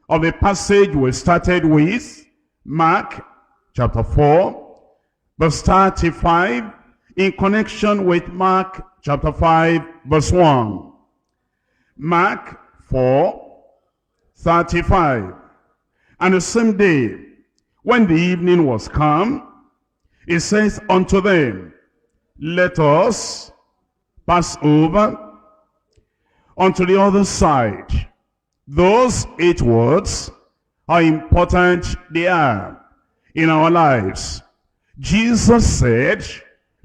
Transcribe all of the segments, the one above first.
of the passage we started with, Mark chapter 4, verse 35, in connection with Mark chapter 5, verse 1. Mark 4, 35. And the same day, when the evening was come, he says unto them, let us pass over unto the other side. Those 8 words, how important they are in our lives. Jesus said,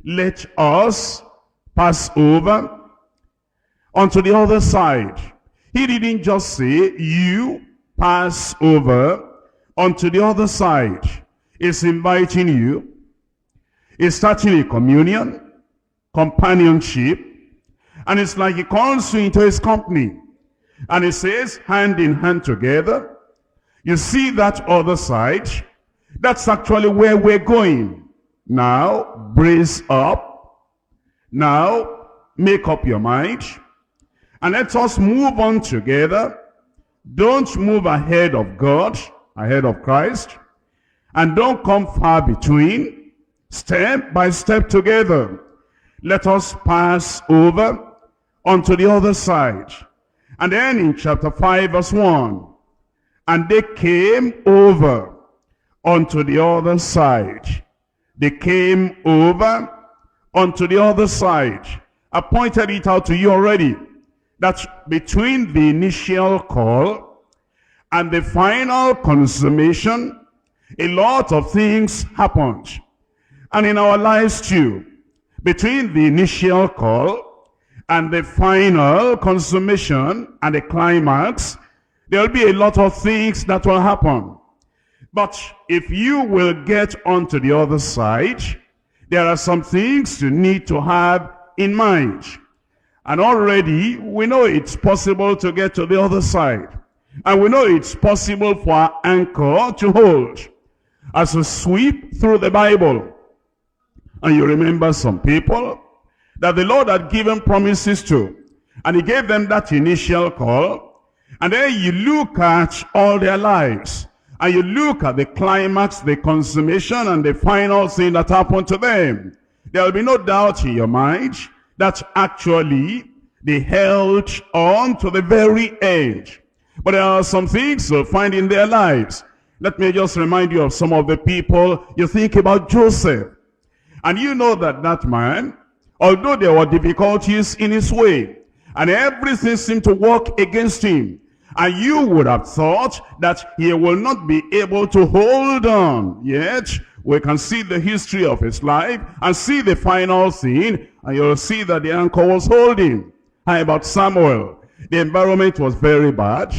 let us pass over unto the other side. He didn't just say, you pass over unto the other side. He's inviting you. He's starting a communion, companionship, and it's like he calls you into his company. And he says, hand in hand together. You see that other side? That's actually where we're going. Now, brace up. Now, make up your mind. And let us move on together. Don't move ahead of God, ahead of Christ. And don't come far between. Step by step together. Let us pass over onto the other side. And then in chapter 5 verse 1, and they came over onto the other side. They came over onto the other side. I pointed it out to you already, that between the initial call and the final consummation, a lot of things happened. And in our lives too, between the initial call and the final consummation and the climax, there will be a lot of things that will happen. But if you will get onto the other side, there are some things you need to have in mind. And already we know it's possible to get to the other side. And we know it's possible for our anchor to hold. As we sweep through the Bible, and you remember some people that the Lord had given promises to, and he gave them that initial call, and then you look at all their lives, and you look at the climax, the consummation, and the final thing that happened to them. There will be no doubt in your mind that actually they held on to the very end. But there are some things you'll find in their lives. Let me just remind you of some of the people. You think about Joseph, and you know that that man, although there were difficulties in his way, and everything seemed to work against him, and you would have thought that he will not be able to hold on. Yet, we can see the history of his life and see the final scene, and you'll see that the anchor was holding. How about Samuel? The environment was very bad.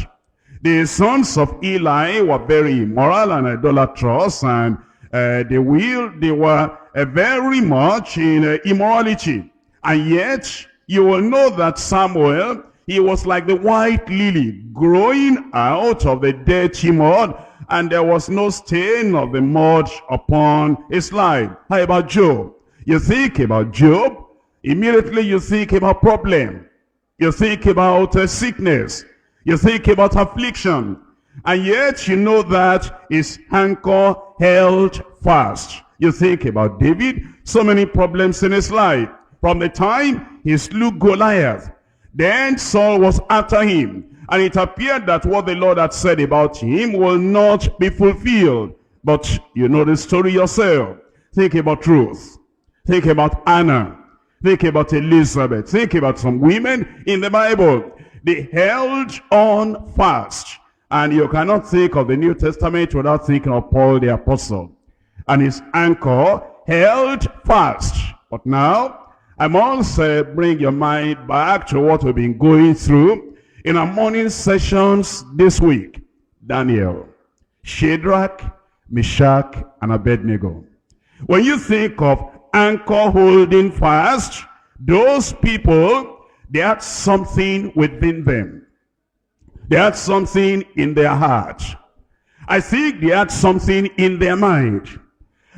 The sons of Eli were very immoral and idolatrous, and they were very much in immorality. And yet, you will know that Samuel, he was like the white lily growing out of the dirty mud, and there was no stain of the mud upon his life. How about Job? You think about Job, immediately you think about problem. You think about sickness. You think about affliction. And yet you know that his anchor held fast. You think about David, so many problems in his life. From the time he slew Goliath, then Saul was after him. And it appeared that what the Lord had said about him will not be fulfilled. But you know the story yourself. Think about Ruth. Think about Anna. Think about Elizabeth. Think about some women in the Bible. They held on fast. And you cannot think of the New Testament without thinking of Paul the Apostle. And his anchor held fast. But now, I must bring your mind back to what we've been going through in our morning sessions this week. Daniel, Shadrach, Meshach, and Abednego. When you think of anchor holding fast, those people, they had something within them. They had something in their heart. I think they had something in their mind.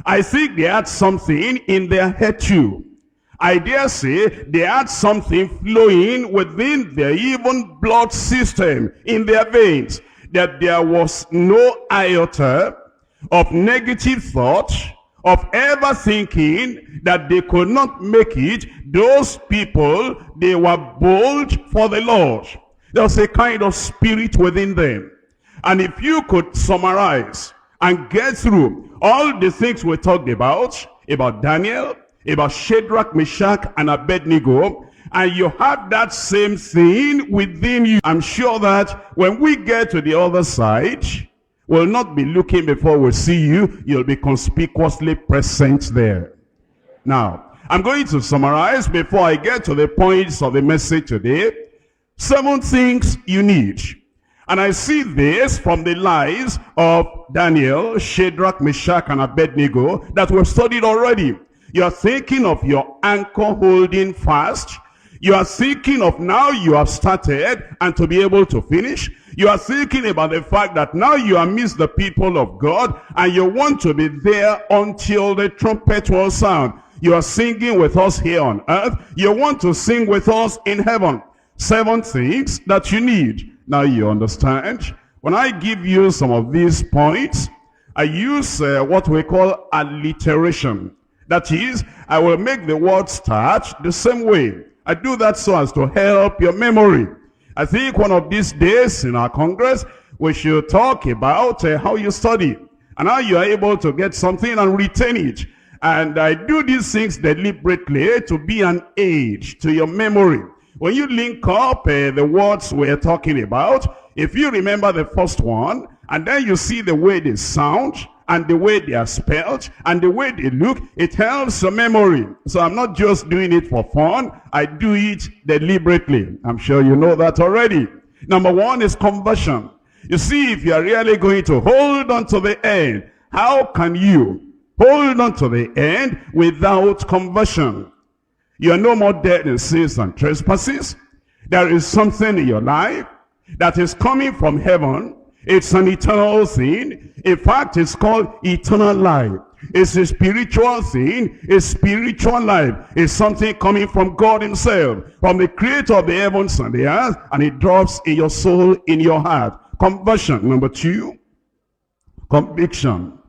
I think they had something in their head too. I dare say they had something flowing within their even blood system, in their veins. that there was no iota of negative thought, of ever thinking that they could not make it. Those people, they were bold for the Lord. There was a kind of spirit within them. And if you could summarize and get through all the things we talked about Daniel, about Shadrach, Meshach, and Abednego, and you have that same thing within you, I'm sure that when we get to the other side, we'll not be looking before we see you. You'll be conspicuously present there. Now, I'm going to summarize before I get to the points of the message today. 7 things you need. And I see this from the lives of Daniel, Shadrach, Meshach, and Abednego that we've studied already. You're thinking of your anchor holding fast. You are thinking of now you have started and to be able to finish. You are thinking about the fact that now you are amidst the people of God and you want to be there until the trumpet will sound. You are singing with us here on earth. You want to sing with us in heaven. 7 things that you need. Now you understand. When I give you some of these points, I use what we call alliteration. That is, I will make the word start the same way. I do that so as to help your memory. I think one of these days in our Congress, we should talk about how you study and how you are able to get something and retain it. And I do these things deliberately to be an aid to your memory. When you link up the words we're talking about, if you remember the first one, and then you see the way they sound, and the way they are spelled, and the way they look, it helps your memory. So I'm not just doing it for fun, I do it deliberately. I'm sure you know that already. Number 1 is conversion. You see, if you are really going to hold on to the end, how can you hold on to the end without conversion? You are no more dead in sins and trespasses. There is something in your life that is coming from heaven. It's an eternal thing. In fact, it's called eternal life. It's a spiritual thing. It's spiritual life. It's something coming from God himself, from the creator of the heavens and the earth, and it drops in your soul, in your heart. Conversion. Number 2, conviction.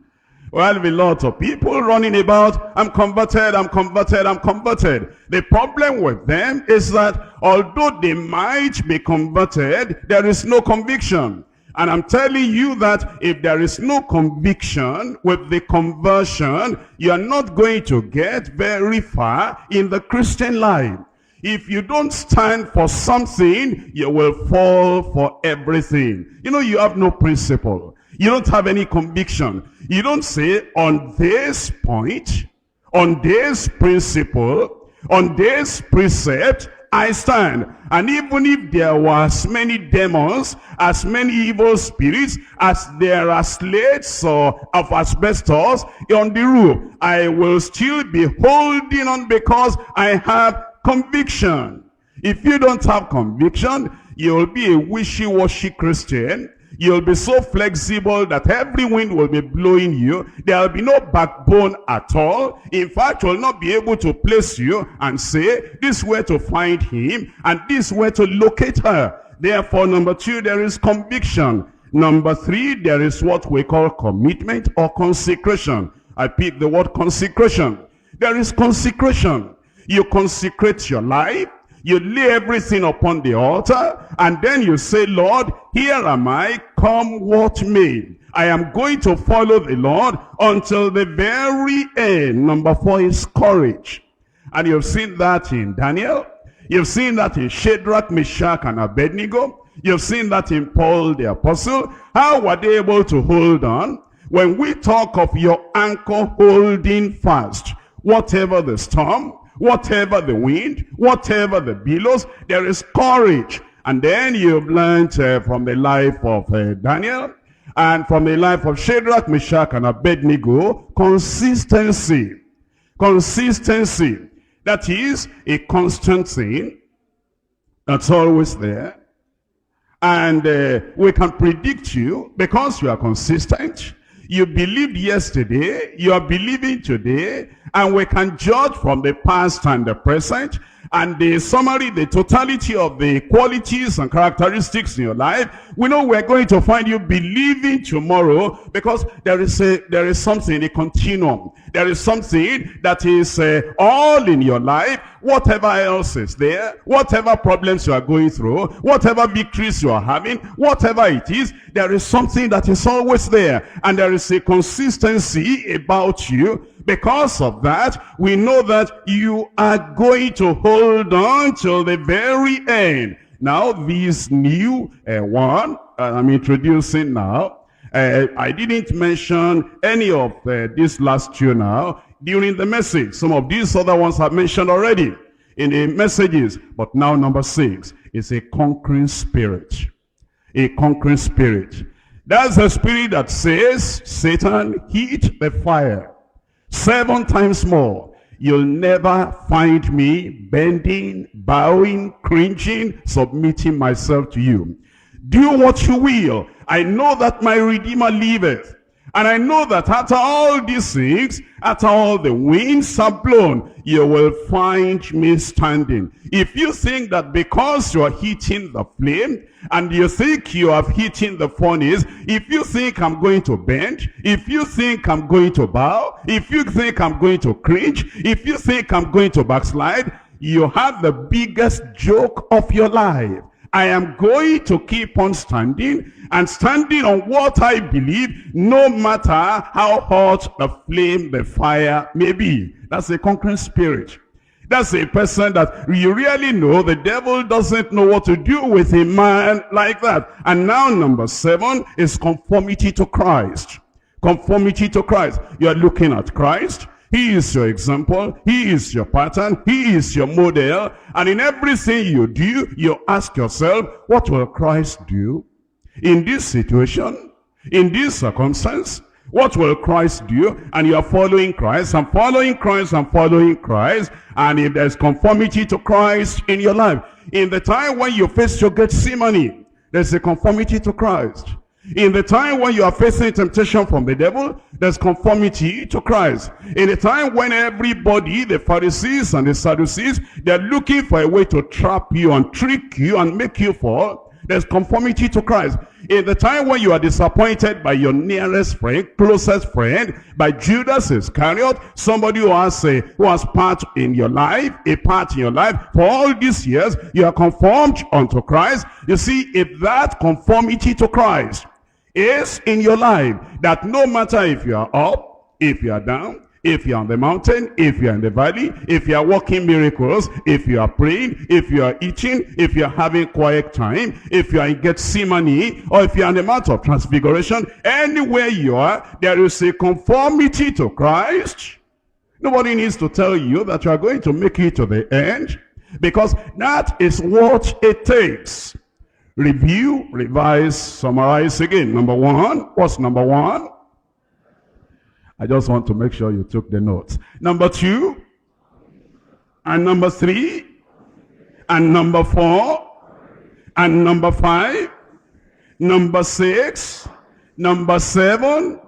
Well, a lot of people running about, I'm converted, I'm converted, I'm converted. The problem with them is that although they might be converted, there is no conviction. And I'm telling you that if there is no conviction with the conversion, you are not going to get very far in the Christian life. If you don't stand for something, you will fall for everything. You know, you have no principle. You don't have any conviction. You don't say, on this point, on this principle, on this precept, I stand. And even if there were as many demons, as many evil spirits, as there are slates of asbestos on the roof, I will still be holding on because I have conviction. If you don't have conviction, you'll be a wishy-washy Christian. You'll be so flexible that every wind will be blowing you. There will be no backbone at all. In fact, you'll not be able to place you and say, this is where to find him and this is where to locate her. Therefore, number 2, there is conviction. Number 3, there is what we call commitment or consecration. I pick the word consecration. There is consecration. You consecrate your life. You lay everything upon the altar, and then you say, Lord, here am I, come what may. I am going to follow the Lord until the very end. Number 4 is courage. And you've seen that in Daniel. You've seen that in Shadrach, Meshach, and Abednego. You've seen that in Paul the Apostle. How were they able to hold on? When we talk of your anchor holding fast, whatever the storm, whatever the wind, whatever the billows, there is courage. And then you've learned from the life of Daniel and from the life of Shadrach, Meshach, and Abednego, consistency. Consistency. That is a constant thing that's always there. And we can predict you because you are consistent. You believed yesterday, you are believing today, and we can judge from the past and the present, and the summary, the totality of the qualities and characteristics in your life, we know we're going to find you believing tomorrow, because there is something, a continuum. There is something that is all in your life. Whatever else is there, whatever problems you are going through, whatever victories you are having, whatever it is, there is something that is always there, and there is a consistency about you. Because of that, we know that you are going to hold on till the very end. Now, this new one I'm introducing now, I didn't mention any of these last two now during the message. Some of these other ones I've mentioned already in the messages. But now number 6 is a conquering spirit. A conquering spirit. That's the spirit that says, Satan, heat the fire 7 times more. You'll never find me bending, bowing, cringing, submitting myself to you. Do what you will. I know that my Redeemer liveth. And I know that after all these things, after all the winds are blown, you will find me standing. If you think that because you are hitting the flame, and you think you have hitting the furnace, if you think I'm going to bend, if you think I'm going to bow, if you think I'm going to cringe, if you think I'm going to backslide, you have the biggest joke of your life. I am going to keep on standing, and standing on what I believe, no matter how hot the flame, the fire may be. That's a conquering spirit. That's a person that you really know the devil doesn't know what to do with a man like that. And now number 7 is conformity to Christ. Conformity to Christ. You are looking at Christ. He is your example. He is your pattern. He is your model. And in everything you do, you ask yourself, what will Christ do in this situation, in this circumstance? What will Christ do? And you are following Christ, and following Christ, and following Christ. And if there's conformity to Christ in your life, in the time when you face your Gethsemane, there's a conformity to Christ. In the time when you are facing temptation from the devil, there's conformity to Christ. In the time when everybody, the Pharisees and the Sadducees, they're looking for a way to trap you and trick you and make you fall, there's conformity to Christ. In the time when you are disappointed by your nearest friend, closest friend, by Judas Iscariot, somebody who has part in your life, a part in your life, for all these years, you are conformed unto Christ. You see, if that conformity to Christ is in your life, that no matter if you are up, if you are down, if you're on the mountain, if you're in the valley, if you're working miracles, if you are praying, if you are eating, if you're having quiet time, if you are in Gethsemane, or if you're on the Mount of Transfiguration, anywhere you are, there is a conformity to Christ. Nobody needs to tell you that you are going to make it to the end, because that is what it takes. Review, revise, summarize again. Number 1, what's number 1? I just want to make sure you took the notes. Number 2, and number 3, and number 4, and number 5, number 6, number 7,